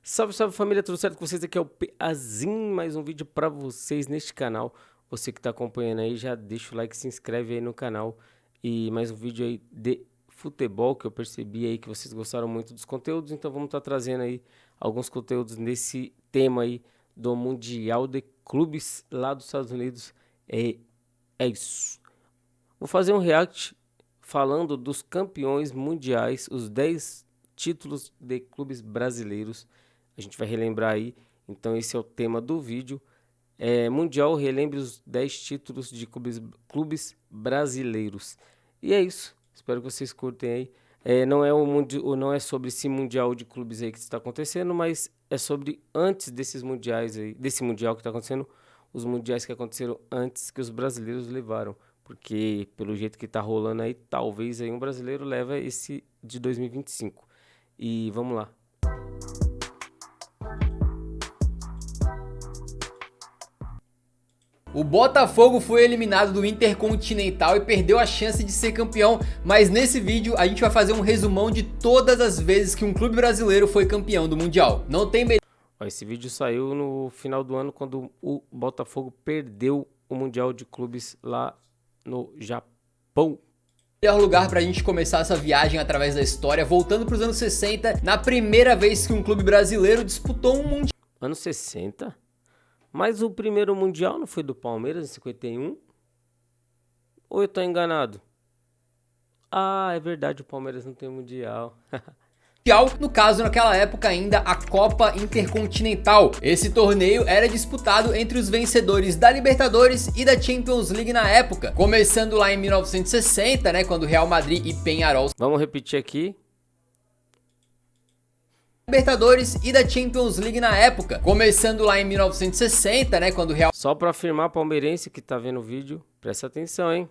Salve, salve família, tudo certo com vocês? Aqui é o Peazinho, mais um vídeo pra vocês neste canal. Você que tá acompanhando aí, já deixa o like, se inscreve aí no canal. E mais um vídeo aí de futebol, que eu percebi aí que vocês gostaram muito dos conteúdos. Então vamos estar trazendo aí alguns conteúdos nesse tema aí do Mundial de Clubes lá dos Estados Unidos. É isso. Vou fazer um react falando dos campeões mundiais, os 10 títulos de clubes brasileiros. A gente vai relembrar aí, então esse é o tema do vídeo. Mundial, relembre os 10 títulos de clubes brasileiros. E é isso, espero que vocês curtem aí. Não é sobre esse Mundial de clubes aí que está acontecendo, mas é sobre antes desses mundiais aí, desse Mundial que está acontecendo, os mundiais que aconteceram antes que os brasileiros levaram. Porque pelo jeito que tá rolando aí, talvez aí um brasileiro leva esse de 2025. E vamos lá. O Botafogo foi eliminado do Intercontinental e perdeu a chance de ser campeão, mas nesse vídeo a gente vai fazer um resumão de todas as vezes que um clube brasileiro foi campeão do Mundial. Não tem melhor. Esse vídeo saiu no final do ano, quando o Botafogo perdeu o Mundial de Clubes lá no Japão. Melhor lugar pra gente começar essa viagem através da história, voltando pros anos 60, na primeira vez que um clube brasileiro disputou um Mundial. Anos 60? Mas o primeiro Mundial não foi do Palmeiras em 51? Ou eu tô enganado? Ah, é verdade, o Palmeiras não tem Mundial. No caso, naquela época ainda, a Copa Intercontinental. Esse torneio era disputado entre os vencedores da Libertadores e da Champions League na época. Começando lá em 1960, né, quando Real Madrid e Peñarol... Vamos repetir aqui. Libertadores e da Champions League na época. Começando lá em 1960, né, quando Real... Só pra afirmar, palmeirense que tá vendo o vídeo, presta atenção, hein?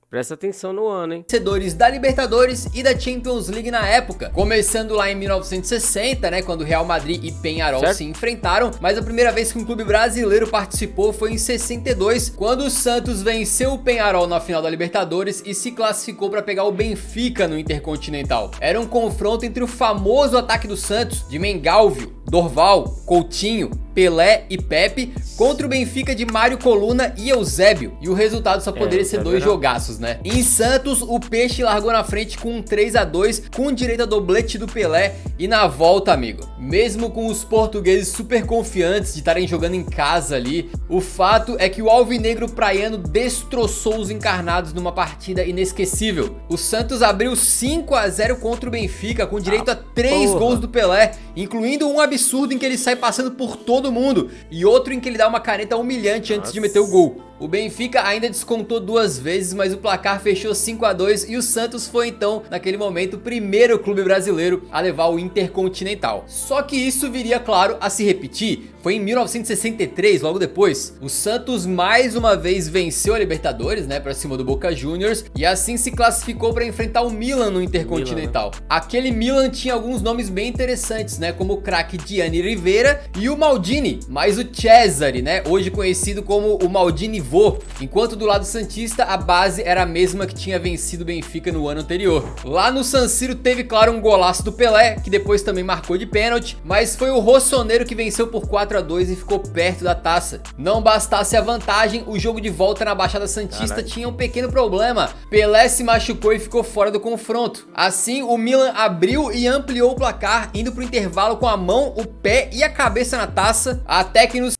Presta atenção no ano, hein? Vencedores da Libertadores e da Champions League na época. Começando lá em 1960, né, quando Real Madrid e Peñarol se enfrentaram. Mas a primeira vez que um clube brasileiro participou foi em 62, quando o Santos venceu o Peñarol na final da Libertadores e se classificou para pegar o Benfica no Intercontinental. Era um confronto entre o famoso ataque do Santos, de Mengalvio, Dorval, Coutinho, Pelé e Pepe, contra o Benfica de Mário Coluna e Eusébio. E o resultado só poderia ser dois jogaços, né? Em Santos, o Peixe largou na frente com um 3-2, com direito a doblete do Pelé. E na volta, amigo, mesmo com os portugueses super confiantes de estarem jogando em casa ali, o fato é que o alvinegro praiano destroçou os encarnados numa partida inesquecível. O Santos abriu 5-0 contra o Benfica, com direito a 3 gols do Pelé, incluindo um absurdo em que ele sai passando por todo mundo e outro em que ele dá uma caneta humilhante antes de meter o gol. O Benfica ainda descontou 2 vezes, mas o placar fechou 5-2 e o Santos foi então, naquele momento, o primeiro clube brasileiro a levar o Intercontinental. Só que isso viria, claro, a se repetir. Foi em 1963, logo depois, o Santos mais uma vez venceu a Libertadores, né, pra cima do Boca Juniors, e assim se classificou para enfrentar o Milan no Intercontinental. Aquele Milan tinha alguns nomes bem interessantes, né, como o craque Gianni Rivera e o Maldini, mais o Cesare, né, hoje conhecido como o Maldini vô, enquanto do lado santista a base era a mesma que tinha vencido o Benfica no ano anterior. Lá no San Siro teve, claro, um golaço do Pelé, que depois também marcou de pênalti, mas foi o Rossoneiro que venceu por 4-2 e ficou perto da taça. Não bastasse a vantagem, o jogo de volta na Baixada Santista tinha um pequeno problema. Pelé se machucou e ficou fora do confronto. Assim, o Milan abriu e ampliou o placar, indo pro intervalo com a mão, o pé e a cabeça na taça, até que nos...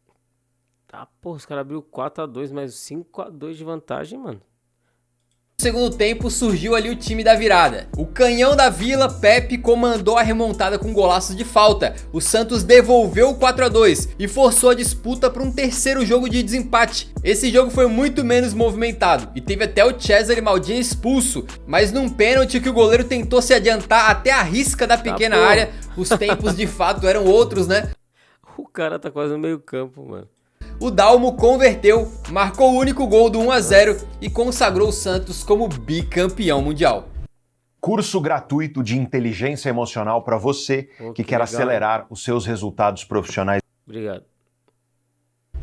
Tá, porra, os caras abriu 4-2, mas 5-2 de vantagem, mano. No segundo tempo surgiu ali o time da virada. O canhão da Vila, Pepe, comandou a remontada com golaços de falta. O Santos devolveu o 4-2 e forçou a disputa para um terceiro jogo de desempate. Esse jogo foi muito menos movimentado e teve até o Cesare Maldini expulso, mas num pênalti que o goleiro tentou se adiantar até a risca da pequena área. Os tempos de fato eram outros, né? O cara tá quase no meio campo, mano. O Dalmo converteu, marcou o único gol do 1-0 e consagrou o Santos como bicampeão mundial. Curso gratuito de inteligência emocional para você que quer acelerar os seus resultados profissionais. Obrigado.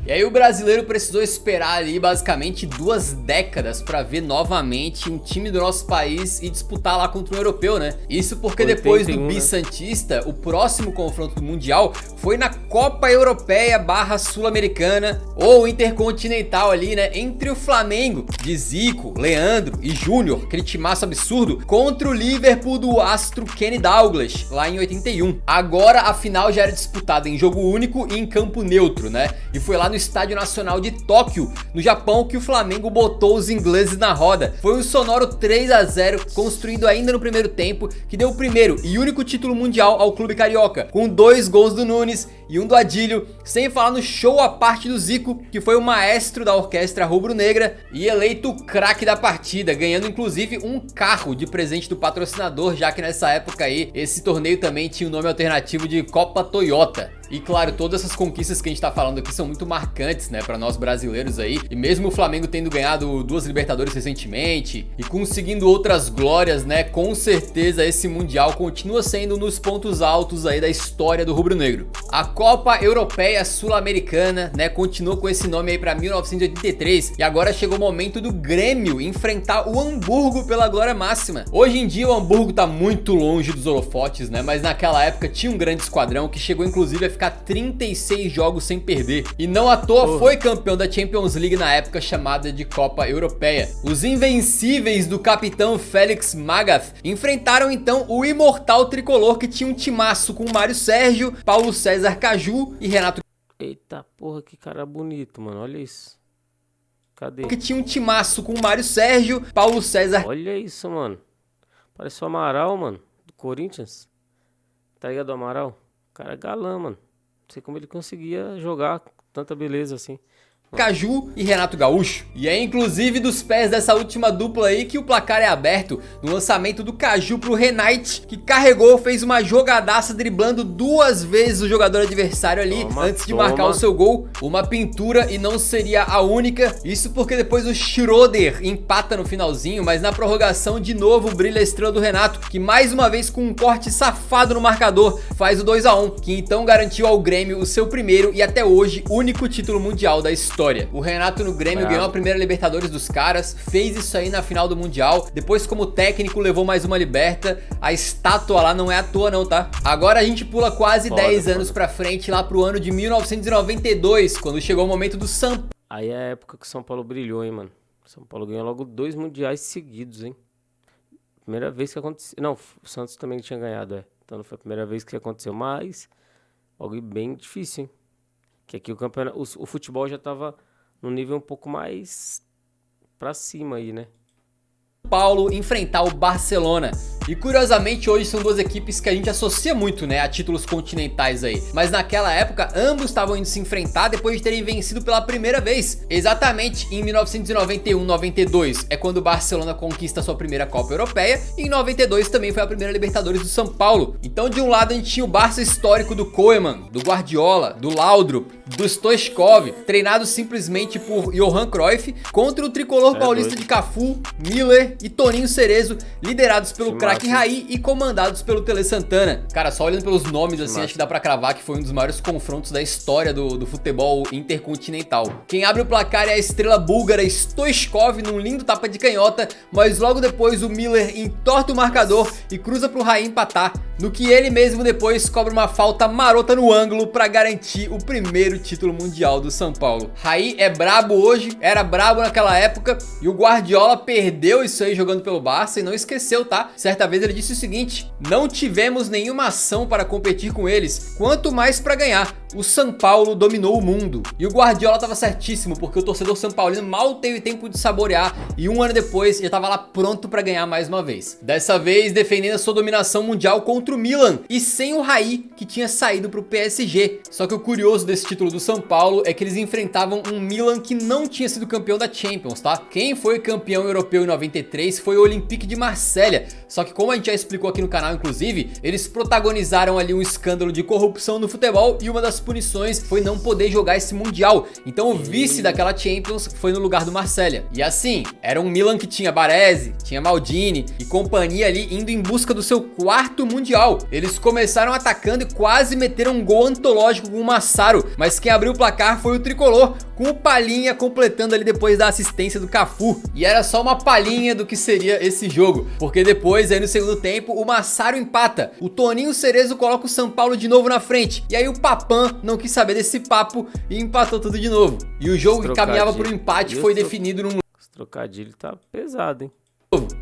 E aí o brasileiro precisou esperar ali basicamente 2 décadas para ver novamente um time do nosso país e disputar lá contra um europeu, né? Isso porque depois do Bi-Santista, o próximo confronto do Mundial foi na Copa Europeia / Sul-Americana ou Intercontinental ali, né? Entre o Flamengo de Zico, Leandro e Júnior, aquele timaço absurdo, contra o Liverpool do astro Kenny Dalglish, lá em 81. Agora a final já era disputada em jogo único e em campo neutro, né? E foi lá no Estádio Nacional de Tóquio, no Japão, que o Flamengo botou os ingleses na roda. Foi um sonoro 3-0, construído ainda no primeiro tempo, que deu o primeiro e único título mundial ao clube carioca, com 2 gols do Nunes e um do Adílio, sem falar no show à parte do Zico, que foi o maestro da orquestra rubro-negra e eleito o craque da partida, ganhando inclusive um carro de presente do patrocinador, já que nessa época aí, esse torneio também tinha o nome alternativo de Copa Toyota. E claro, todas essas conquistas que a gente tá falando aqui são muito marcantes, né, pra nós brasileiros aí. E mesmo o Flamengo tendo ganhado 2 Libertadores recentemente e conseguindo outras glórias, né, com certeza esse Mundial continua sendo um dos pontos altos aí da história do rubro-negro. A Copa Europeia Sul-Americana, né, continuou com esse nome aí pra 1983 e agora chegou o momento do Grêmio enfrentar o Hamburgo pela glória máxima. Hoje em dia o Hamburgo tá muito longe dos holofotes, né, mas naquela época tinha um grande esquadrão que chegou inclusive a ficar 36 jogos sem perder. E não à toa foi campeão da Champions League na época chamada de Copa Europeia. Os invencíveis do capitão Félix Magath enfrentaram então o imortal tricolor, que tinha um timaço com Mário Sérgio, Paulo César Caju e Renato... Eita porra, que cara bonito, mano, olha isso. Cadê? Que tinha um timaço com Mário Sérgio, Paulo César... Olha isso, mano. Parece o Amaral, mano, do Corinthians. Tá ligado, do Amaral? O cara é galã, mano. Não sei como ele conseguia jogar com tanta beleza assim. Caju e Renato Gaúcho. E é inclusive dos pés dessa última dupla aí que o placar é aberto, no lançamento do Caju pro Renate, que carregou, fez uma jogadaça driblando 2 vezes o jogador adversário ali, antes de marcar o seu gol. Uma pintura, e não seria a única. Isso porque depois o Schroeder empata no finalzinho, mas na prorrogação de novo brilha a estrela do Renato, que mais uma vez com um corte safado no marcador faz o 2-1, que então garantiu ao Grêmio o seu primeiro e até hoje único título mundial da história. O Renato no Grêmio ganhou a primeira Libertadores dos caras, fez isso aí na final do Mundial, depois como técnico levou mais uma Liberta, a estátua lá não é à toa não, tá? Agora a gente pula quase 10 anos pra frente, lá pro ano de 1992, quando chegou o momento do São Paulo. Aí é a época que o São Paulo brilhou, hein, mano. São Paulo ganhou logo 2 mundiais seguidos, hein. Primeira vez que aconteceu, não, o Santos também tinha ganhado, então não foi a primeira vez que aconteceu, mas algo bem difícil, hein. Que aqui o campeonato, o futebol já tava num nível um pouco mais pra cima aí, né? Paulo enfrentar o Barcelona. E curiosamente hoje são 2 equipes que a gente associa muito, né, a títulos continentais aí. Mas naquela época ambos estavam indo se enfrentar depois de terem vencido pela primeira vez. Exatamente em 1991-92 é quando o Barcelona conquista sua primeira Copa Europeia, e em 92 também foi a primeira Libertadores do São Paulo. Então de um lado a gente tinha o Barça histórico do Koeman, do Guardiola, do Laudrup, do Stoichkov, treinado simplesmente por Johan Cruyff, contra o tricolor paulista de Cafu, Miller e Toninho Cerezo, liderados pelo craque Raí e comandados pelo Tele Santana. Cara, só olhando pelos nomes assim, acho que dá pra cravar que foi um dos maiores confrontos da história do futebol intercontinental. Quem abre o placar é a estrela búlgara Stoichkov num lindo tapa de canhota, mas logo depois o Miller entorta o marcador e cruza pro Raí empatar, no que ele mesmo depois cobra uma falta marota no ângulo pra garantir o primeiro título mundial do São Paulo. Raí é brabo hoje, era brabo naquela época, e o Guardiola perdeu isso aí jogando pelo Barça e não esqueceu, tá? Certa vez ele disse o seguinte: não tivemos nenhuma ação para competir com eles, quanto mais para ganhar. O São Paulo dominou o mundo. E o Guardiola tava certíssimo, porque o torcedor são paulino mal teve tempo de saborear e um ano depois já tava lá pronto para ganhar mais uma vez. Dessa vez defendendo a sua dominação mundial contra o Milan e sem o Raí, que tinha saído pro PSG. Só que o curioso desse título do São Paulo é que eles enfrentavam um Milan que não tinha sido campeão da Champions, tá? Quem foi campeão europeu em 93 foi o Olympique de Marselha. Só que que, como a gente já explicou aqui no canal, inclusive, eles protagonizaram ali um escândalo de corrupção no futebol e uma das punições foi não poder jogar esse Mundial. Então o vice daquela Champions foi no lugar do Marselha. E assim, era um Milan que tinha Baresi, tinha Maldini e companhia ali indo em busca do seu quarto Mundial. Eles começaram atacando e quase meteram um gol antológico com o Massaro, mas quem abriu o placar foi o tricolor, com o Palhinha completando ali depois da assistência do Cafu. E era só uma palhinha do que seria esse jogo, porque depois aí no segundo tempo o Massaro empata, o Toninho Cerezo coloca o São Paulo de novo na frente, e aí o Papan não quis saber desse papo e empatou tudo de novo. E o jogo que caminhava para o empate foi definido num... Esse trocadilho tá pesado, hein?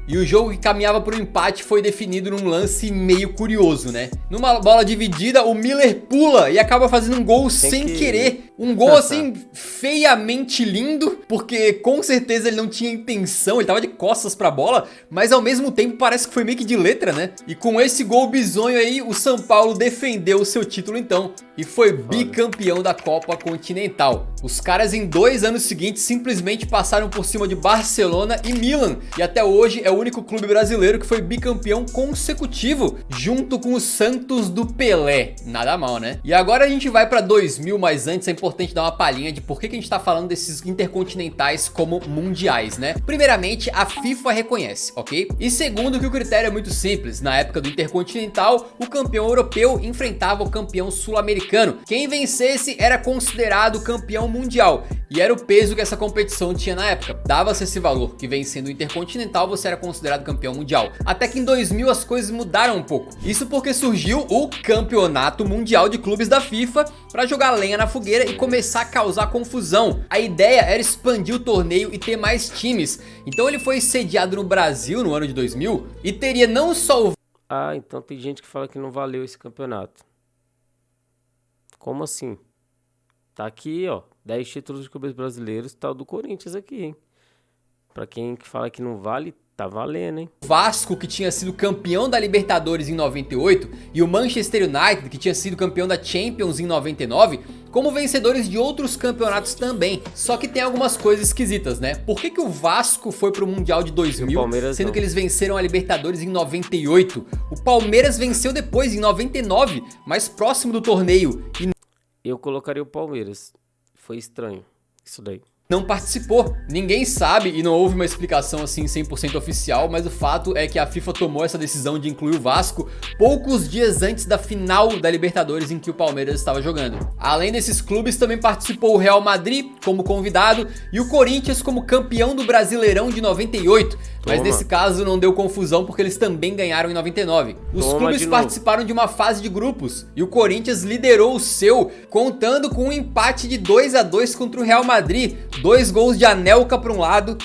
E o jogo que caminhava para o empate foi definido num lance meio curioso, né? Numa bola dividida, o Miller pula e acaba fazendo um gol sem querer. Um gol assim, feiamente lindo, porque com certeza ele não tinha intenção, ele tava de costas pra bola, mas ao mesmo tempo parece que foi meio que de letra, né? E com esse gol bizonho aí, o São Paulo defendeu o seu título então, e foi bicampeão da Copa Continental. Os caras em 2 anos seguintes simplesmente passaram por cima de Barcelona e Milan, e até hoje é o único clube brasileiro que foi bicampeão consecutivo, junto com o Santos do Pelé. Nada mal, né? E agora a gente vai pra 2000, mas antes é importante dar uma palhinha de por que a gente tá falando desses intercontinentais como mundiais, né? Primeiramente, a FIFA reconhece, ok? E segundo, que o critério é muito simples. Na época do intercontinental, o campeão europeu enfrentava o campeão sul-americano. Quem vencesse era considerado campeão mundial. E era o peso que essa competição tinha na época. Dava-se esse valor, que vencendo o intercontinental você era considerado campeão mundial. Até que em 2000 as coisas mudaram um pouco. Isso porque surgiu o Campeonato Mundial de Clubes da FIFA para jogar lenha na fogueira e começar a causar confusão. A ideia era expandir o torneio e ter mais times. Então ele foi sediado no Brasil no ano de 2000 e teria não só o... Ah, então tem gente que fala que não valeu esse campeonato. Como assim? Tá aqui, ó, 10 títulos de clubes brasileiros, tal do Corinthians aqui, hein? Pra quem que fala que não vale, tá valendo, hein? Vasco, que tinha sido campeão da Libertadores em 98, e o Manchester United, que tinha sido campeão da Champions em 99, como vencedores de outros campeonatos também. Só que tem algumas coisas esquisitas, né? Por que o Vasco foi pro Mundial de 2000, sendo não. que eles venceram a Libertadores em 98? O Palmeiras venceu depois, em 99, mais próximo do torneio, e Eu colocaria o Palmeiras. Foi estranho isso daí. não participou. Ninguém sabe e não houve uma explicação assim 100% oficial, mas o fato é que a FIFA tomou essa decisão de incluir o Vasco poucos dias antes da final da Libertadores em que o Palmeiras estava jogando. Além desses clubes, também participou o Real Madrid como convidado e o Corinthians como campeão do Brasileirão de 98, mas nesse caso não deu confusão porque eles também ganharam em 99. Os clubes participaram de uma fase de grupos e o Corinthians liderou o seu, contando com um empate de 2-2 contra o Real Madrid. 2 gols de Anelka para um lado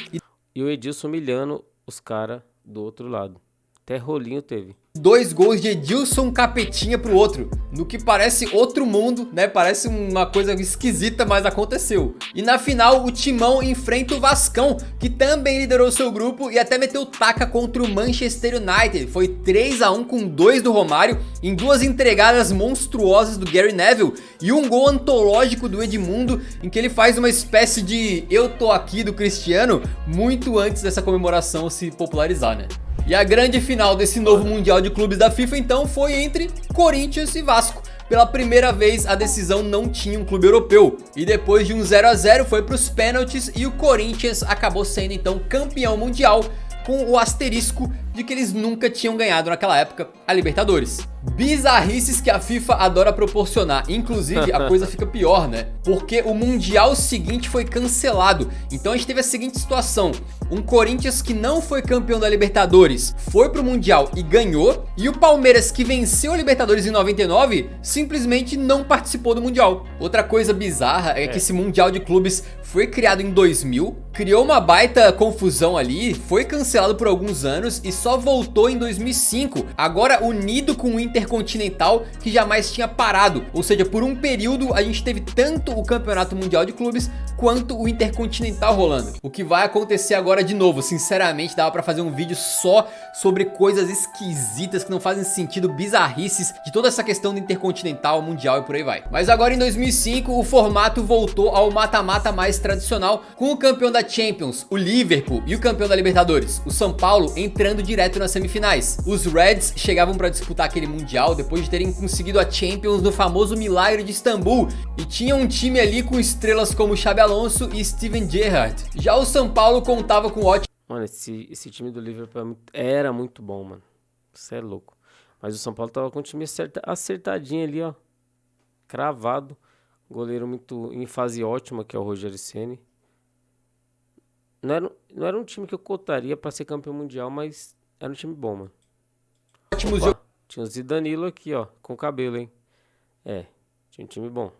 e o Edilson humilhando os caras do outro lado. Até rolinho teve. 2 gols de Edilson Capetinha pro outro, no que parece outro mundo, né? Parece uma coisa esquisita, mas aconteceu. E na final o Timão enfrenta o Vascão, que também liderou seu grupo e até meteu taca contra o Manchester United. Foi 3-1 com 2 do Romário, em 2 entregadas monstruosas do Gary Neville e um gol antológico do Edmundo, em que ele faz uma espécie de "eu tô aqui" do Cristiano, muito antes dessa comemoração se popularizar, né? E a grande final desse novo Mundial de Clubes da FIFA então foi entre Corinthians e Vasco. Pela primeira vez a decisão não tinha um clube europeu. E depois de um 0-0 foi para os pênaltis e o Corinthians acabou sendo então campeão mundial, com o asterisco de que eles nunca tinham ganhado naquela época a Libertadores. Bizarrices que a FIFA adora proporcionar. Inclusive a coisa fica pior, né? Porque o Mundial seguinte foi cancelado. Então a gente teve a seguinte situação: um Corinthians que não foi campeão da Libertadores foi pro Mundial e ganhou, e o Palmeiras, que venceu a Libertadores em 99, simplesmente não participou do Mundial. Outra coisa bizarra é que esse Mundial de Clubes foi criado em 2000, criou uma baita confusão ali, foi cancelado por alguns anos e só voltou em 2005, agora unido com o Intercontinental, que jamais tinha parado. Ou seja, por um período a gente teve tanto o Campeonato Mundial de Clubes quanto o Intercontinental rolando. O que vai acontecer agora de novo, sinceramente dava pra fazer um vídeo só sobre coisas esquisitas que não fazem sentido, bizarrices de toda essa questão do Intercontinental, Mundial e por aí vai. Mas agora em 2005 o formato voltou ao mata-mata mais tradicional, com o campeão da Champions, o Liverpool, e o campeão da Libertadores, o São Paulo, entrando direto direto nas semifinais. Os Reds chegavam para disputar aquele Mundial depois de terem conseguido a Champions no famoso Milagre de Istambul, e tinha um time ali com estrelas como Xabi Alonso e Steven Gerrard. Já o São Paulo contava com ótimo... Mano, esse time do Liverpool era muito bom, mano. Você é louco. Mas o São Paulo tava com o time acertadinho ali, ó. Cravado. Goleiro muito em fase ótima, que é o Rogério Ceni. Não era um time que eu cotaria pra ser campeão mundial, mas era um time bom, mano. Opa, tinha o Zidanilo aqui, ó, com cabelo, hein. Tinha um time bom.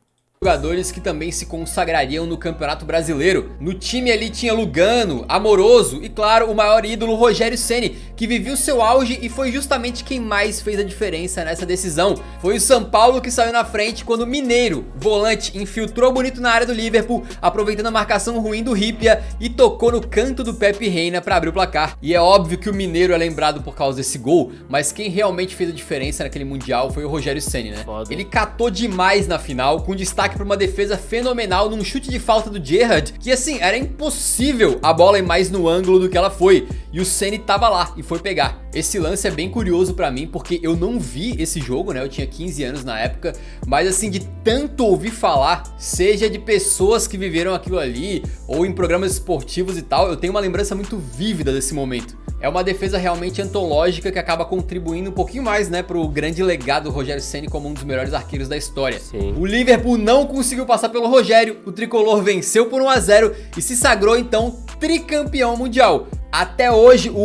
Jogadores que também se consagrariam no Campeonato Brasileiro. No time ali tinha Lugano, Amoroso e claro, o maior ídolo Rogério Ceni, que vivia o seu auge e foi justamente quem mais fez a diferença nessa decisão. Foi o São Paulo que saiu na frente quando o Mineiro, volante, infiltrou bonito na área do Liverpool, aproveitando a marcação ruim do Ripia e tocou no canto do Pepe Reina para abrir o placar. E é óbvio que o Mineiro é lembrado por causa desse gol, mas quem realmente fez a diferença naquele Mundial foi o Rogério Ceni, né? Foda. Ele catou demais na final, com destaque para uma defesa fenomenal num chute de falta do Gerrard, que assim, era impossível a bola ir mais no ângulo do que ela foi, e o Ceni tava lá e foi pegar. Esse lance é bem curioso pra mim, porque eu não vi esse jogo, né, eu tinha 15 anos na época, mas assim, de tanto ouvir falar, seja de pessoas que viveram aquilo ali, ou em programas esportivos e tal, eu tenho uma lembrança muito vívida desse momento. É uma defesa realmente antológica que acaba contribuindo um pouquinho mais, né, pro grande legado do Rogério Ceni como um dos melhores arqueiros da história. Sim. O Liverpool não conseguiu passar pelo Rogério, o tricolor venceu por 1 a 0 e se sagrou então tricampeão mundial. Até hoje, o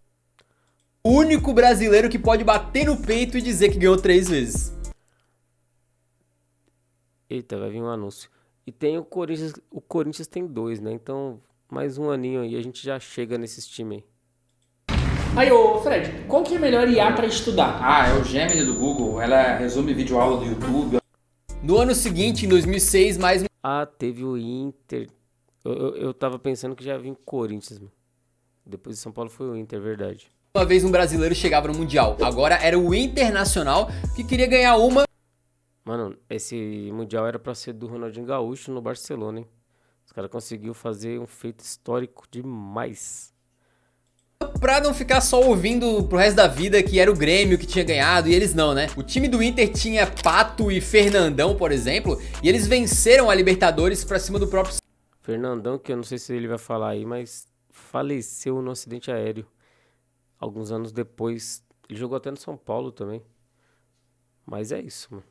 único brasileiro que pode bater no peito e dizer que ganhou 3 vezes. Eita, vai vir um anúncio. E tem o Corinthians tem 2, né? Então, mais um aninho aí, a gente já chega nesses times aí. Aí, ô Fred, qual que é melhor IA pra estudar? É o Gemini do Google, ela resume videoaula do YouTube. No ano seguinte, em 2006, mais Teve o Inter. Eu tava pensando que já vinha o Corinthians, mano. Depois de São Paulo foi o Inter, verdade. uma vez um brasileiro chegava no Mundial. Agora era o Internacional que queria ganhar uma. Mano, esse Mundial era pra ser do Ronaldinho Gaúcho no Barcelona, hein? Os caras conseguiram fazer um feito histórico demais. Pra não ficar só ouvindo pro resto da vida que era o Grêmio que tinha ganhado e eles não, né? O time do Inter tinha Pato e Fernandão, por exemplo, e eles venceram a Libertadores pra cima do próprio Fernandão, que eu não sei se ele vai falar aí, mas faleceu no acidente aéreo. Alguns anos depois, ele jogou até no São Paulo também. Mas é isso, mano.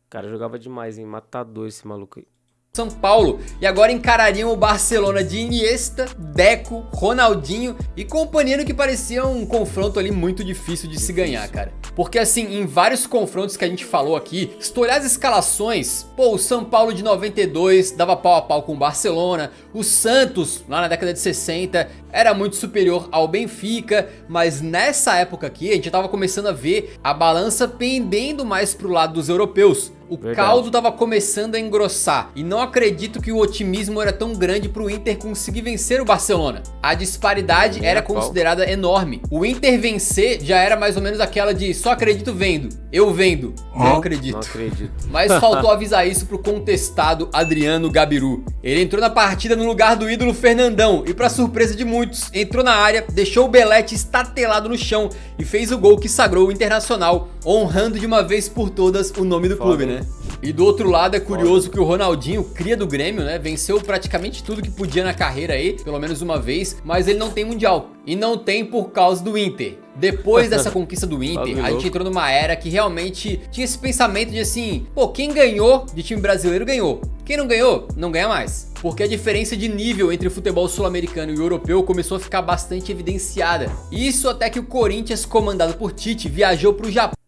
O cara jogava demais, hein? Matador esse maluco aí. São Paulo, e agora encarariam o Barcelona de Iniesta, Deco, Ronaldinho e companhia, no que parecia um confronto ali muito difícil de se ganhar, cara. Porque assim, em vários confrontos que a gente falou aqui, se tu olhar as escalações, pô, o São Paulo de 92 dava pau a pau com o Barcelona, o Santos, lá na década de 60, era muito superior ao Benfica, mas nessa época aqui a gente tava começando a ver a balança pendendo mais pro lado dos europeus. O caldo tava começando a engrossar e não acredito que o otimismo era tão grande pro Inter conseguir vencer o Barcelona. A disparidade era considerada enorme. O Inter vencer já era mais ou menos aquela de só acredito vendo, eu vendo, não acredito. Não acredito. Mas faltou avisar isso pro contestado Adriano Gabiru. Ele entrou na partida no lugar do ídolo Fernandão e, pra surpresa de muitos, entrou na área, deixou o Belete estatelado no chão e fez o gol que sagrou o Internacional, honrando de uma vez por todas o nome do clube, né? E do outro lado é curioso que o Ronaldinho, cria do Grêmio, né, venceu praticamente tudo que podia na carreira aí, pelo menos uma vez, mas ele não tem Mundial. E não tem por causa do Inter. Depois dessa conquista do Inter, a gente entrou numa era que realmente tinha esse pensamento de assim, pô, quem ganhou de time brasileiro ganhou. Quem não ganhou, não ganha mais. Porque a diferença de nível entre o futebol sul-americano e o europeu começou a ficar bastante evidenciada. Isso até que o Corinthians, comandado por Tite, viajou pro Japão.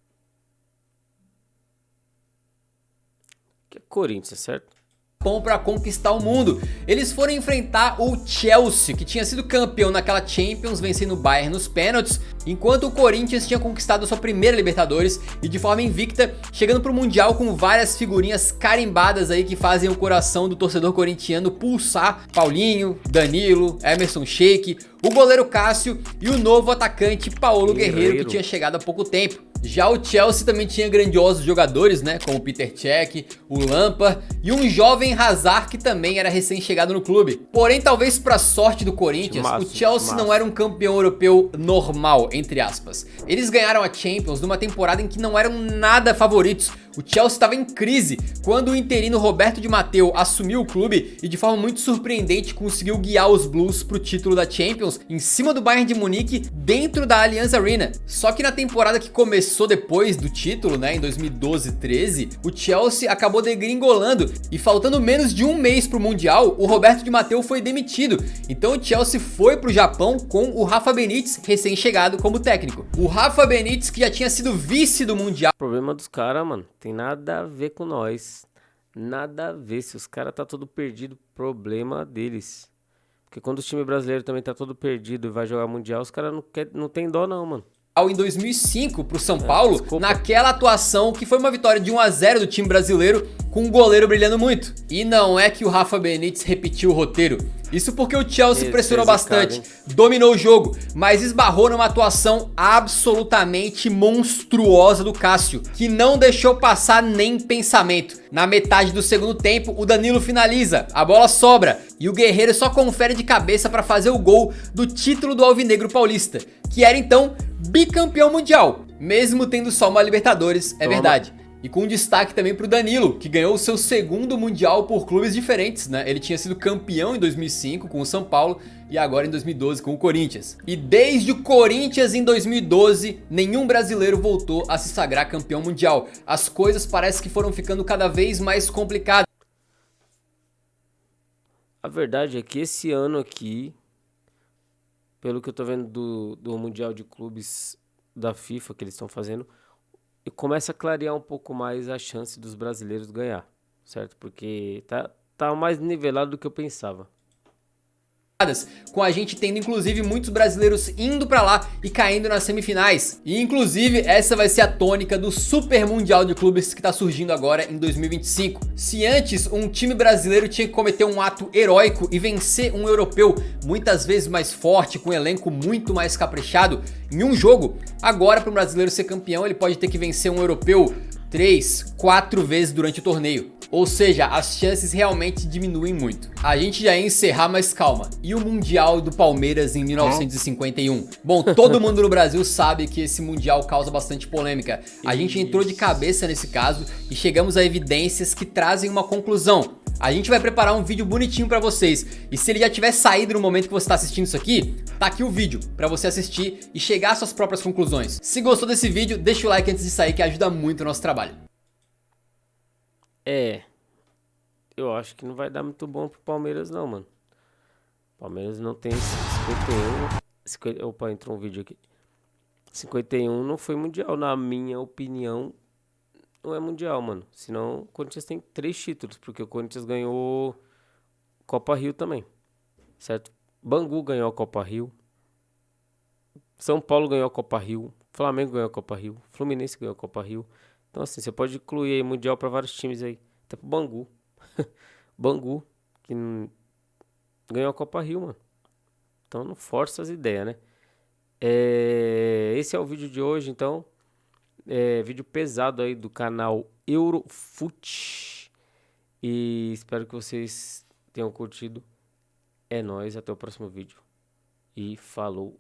Corinthians, certo? Para conquistar o mundo. Eles foram enfrentar o Chelsea, que tinha sido campeão naquela Champions, vencendo o Bayern nos pênaltis, enquanto o Corinthians tinha conquistado a sua primeira Libertadores e de forma invicta, chegando pro Mundial com várias figurinhas carimbadas aí que fazem o coração do torcedor corintiano pulsar. Paulinho, Danilo, Emerson Sheik, o goleiro Cássio e o novo atacante Paulo Guerreiro, que tinha chegado há pouco tempo. Já o Chelsea também tinha grandiosos jogadores, né, como o Peter Cech, o Lampard e um jovem Hazard que também era recém-chegado no clube. Porém, talvez para sorte do Corinthians, o Chelsea não era um campeão europeu normal, entre aspas. Eles ganharam a Champions numa temporada em que não eram nada favoritos. O Chelsea estava em crise quando o interino Roberto Di Matteo assumiu o clube e de forma muito surpreendente conseguiu guiar os Blues para o título da Champions em cima do Bayern de Munique dentro da Allianz Arena. Só que na temporada que começou depois do título, né, em 2012-13, o Chelsea acabou degringolando e faltando menos de um mês para o Mundial, o Roberto Di Matteo foi demitido. Então o Chelsea foi para o Japão com o Rafa Benítez recém-chegado como técnico. O Rafa Benítez que já tinha sido vice do Mundial. Problema dos caras, mano. Tem nada a ver com nós. Nada a ver. Se os caras tá todo perdido, problema deles. Porque quando o time brasileiro também tá todo perdido e vai jogar Mundial, os caras não tem dó não, mano. Em 2005 pro São Paulo, naquela atuação que foi uma vitória de 1-0 do time brasileiro com o goleiro brilhando muito. E não é que o Rafa Benítez repetiu o roteiro. Isso porque o Chelsea pressionou bastante, dominou o jogo, mas esbarrou numa atuação absolutamente monstruosa do Cássio, que não deixou passar nem pensamento. Na metade do segundo tempo, o Danilo finaliza, a bola sobra e o Guerreiro só confere de cabeça para fazer o gol do título do Alvinegro Paulista, que era então bicampeão mundial, mesmo tendo só uma Libertadores, é verdade. E com destaque também pro Danilo, que ganhou o seu segundo Mundial por clubes diferentes, né? Ele tinha sido campeão em 2005 com o São Paulo e agora em 2012 com o Corinthians. E desde o Corinthians em 2012, nenhum brasileiro voltou a se sagrar campeão mundial. As coisas parecem que foram ficando cada vez mais complicadas. A verdade é que esse ano aqui, pelo que eu tô vendo do Mundial de Clubes da FIFA que eles estão fazendo, e começa a clarear um pouco mais a chance dos brasileiros ganhar, certo? Porque tá mais nivelado do que eu pensava. Com a gente tendo inclusive muitos brasileiros indo pra lá e caindo nas semifinais. E inclusive essa vai ser a tônica do Super Mundial de Clubes que tá surgindo agora em 2025. Se antes um time brasileiro tinha que cometer um ato heróico e vencer um europeu muitas vezes mais forte, com um elenco muito mais caprichado em um jogo, agora para um brasileiro ser campeão ele pode ter que vencer um europeu 3, 4 vezes durante o torneio. Ou seja, as chances realmente diminuem muito. A gente já ia encerrar, mas calma. E o Mundial do Palmeiras em 1951? Bom, todo mundo no Brasil sabe que esse Mundial causa bastante polêmica. A gente entrou de cabeça nesse caso e chegamos a evidências que trazem uma conclusão. A gente vai preparar um vídeo bonitinho pra vocês. E se ele já tiver saído no momento que você tá assistindo isso aqui, tá aqui o vídeo pra você assistir e chegar às suas próprias conclusões. Se gostou desse vídeo, deixa o like antes de sair que ajuda muito o nosso trabalho. Eu acho que não vai dar muito bom pro Palmeiras não, mano. Palmeiras não tem 51. Opa, entrou um vídeo aqui. 51 não foi mundial, na minha opinião. Não é mundial, mano. Senão o Corinthians tem 3 títulos, porque o Corinthians ganhou Copa Rio também, certo? Bangu ganhou a Copa Rio. São Paulo ganhou a Copa Rio. Flamengo ganhou a Copa Rio. Fluminense ganhou a Copa Rio. Então assim, você pode incluir aí mundial pra vários times aí. Até pro Bangu. Bangu, que ganhou a Copa Rio, mano. Então não força as ideias, né? Esse é o vídeo de hoje, então. Vídeo pesado aí do canal Eurofut. E espero que vocês tenham curtido. É nóis, até o próximo vídeo. E falou.